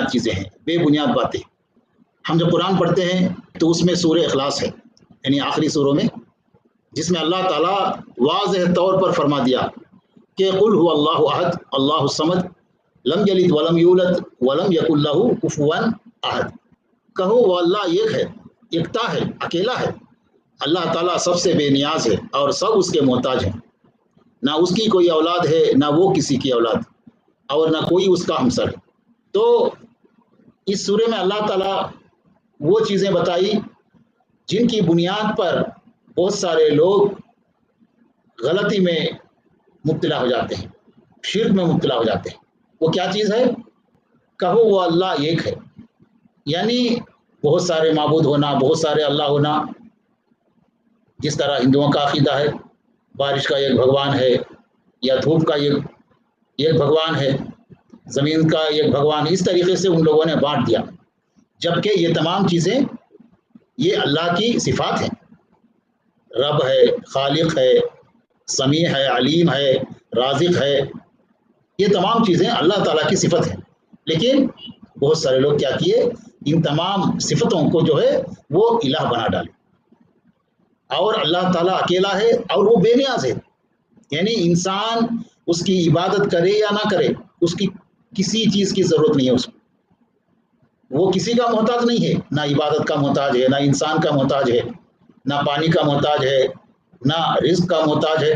چیزیں ہیں، بے بنیاد باتیں. ہم جب قرآن پڑھتے ہیں تو اس میں سورہ اخلاص ہے، یعنی آخری سوروں میں، جس میں اللہ تعالیٰ واضح طور پر فرما دیا کہ قل هو اللہ احد اللہ الصمد لم یلد ولم یولد ولم یکن لہ کفوا احد. کہو وہ اللہ ایک ہے، یکتا ہے، اکیلا ہے. اللہ تعالیٰ سب سے بے نیاز ہے اور سب اس کے محتاج ہیں. نہ اس کی کوئی اولاد ہے، نہ وہ کسی کی اولاد، اور نہ کوئی اس کا ہمسر ہے. تو اس سورے میں اللہ تعالیٰ وہ چیزیں بتائی جن کی بنیاد پر بہت سارے لوگ غلطی میں مبتلا ہو جاتے ہیں، شرک میں مبتلا ہو جاتے ہیں. وہ کیا چیز ہے؟ کہو وہ اللہ ایک ہے، یعنی بہت سارے معبود ہونا، بہت سارے اللہ ہونا. جس طرح ہندوؤں کا عقیدہ ہے بارش کا ایک بھگوان ہے، یا دھوپ کا ایک بھگوان ہے، زمین کا ایک بھگوان. اس طریقے سے ان لوگوں نے بانٹ دیا، جبکہ یہ تمام چیزیں یہ اللہ کی صفات ہیں. رب ہے، خالق ہے، سمیع ہے، علیم ہے، رازق ہے. یہ تمام چیزیں اللہ تعالیٰ کی صفت ہیں. لیکن بہت سارے لوگ کیا کیے، ان تمام صفتوں کو جو ہے وہ الہ بنا ڈالے. اور اللہ تعالیٰ اکیلا ہے اور وہ بے نیاز ہے، یعنی انسان اس کی عبادت کرے یا نہ کرے، اس کی کسی چیز کی ضرورت نہیں ہے. اس کو وہ کسی کا محتاج نہیں ہے، نہ عبادت کا محتاج ہے، نہ انسان کا محتاج ہے، نہ پانی کا محتاج ہے، نہ رزق کا محتاج ہے،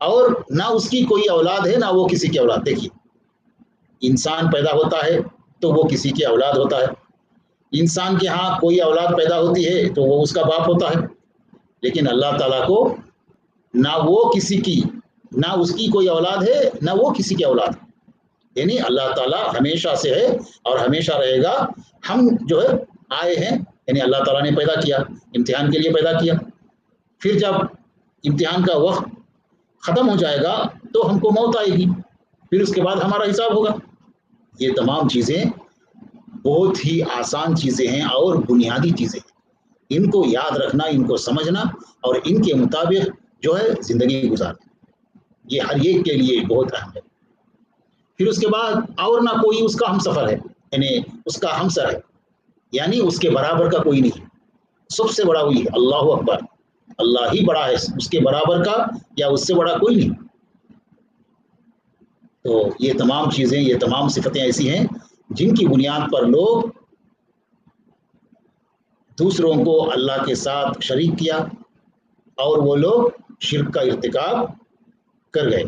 اور نہ اس کی کوئی اولاد ہے، نہ وہ کسی کی اولاد. دیکھیے، انسان پیدا ہوتا ہے تو وہ کسی کی اولاد ہوتا ہے. انسان کے ہاں کوئی اولاد پیدا ہوتی ہے تو وہ اس کا باپ ہوتا ہے. لیکن اللہ تعالیٰ کو نہ وہ کسی کی، نہ اس کی کوئی اولاد ہے، نہ وہ کسی کی اولاد ہے. یعنی اللہ تعالیٰ ہمیشہ سے ہے اور ہمیشہ رہے گا. ہم جو ہے آئے ہیں، یعنی اللہ تعالیٰ نے پیدا کیا، امتحان کے لیے پیدا کیا. پھر جب امتحان کا وقت ختم ہو جائے گا تو ہم کو موت آئے گی، پھر اس کے بعد ہمارا حساب ہوگا. یہ تمام چیزیں بہت ہی آسان چیزیں ہیں اور بنیادی چیزیں ہیں. ان کو یاد رکھنا، ان کو سمجھنا اور ان کے مطابق جو ہے زندگی گزارنا، یہ ہر ایک کے لیے بہت اہم ہے. پھر اس کے بعد اور نہ کوئی اس کا ہم سفر ہے، یعنی اس کا ہمسر ہے، یعنی اس کے برابر کا کوئی نہیں. سب سے بڑا وہی ہے، اللہ اکبر. اللہ ہی بڑا ہے، اس کے برابر کا یا اس سے بڑا کوئی نہیں. تو یہ تمام چیزیں، یہ تمام صفتیں ایسی ہیں جن کی بنیاد پر لوگ دوسروں کو اللہ کے ساتھ شریک کیا اور وہ لوگ شرک کا ارتکاب کر گئے.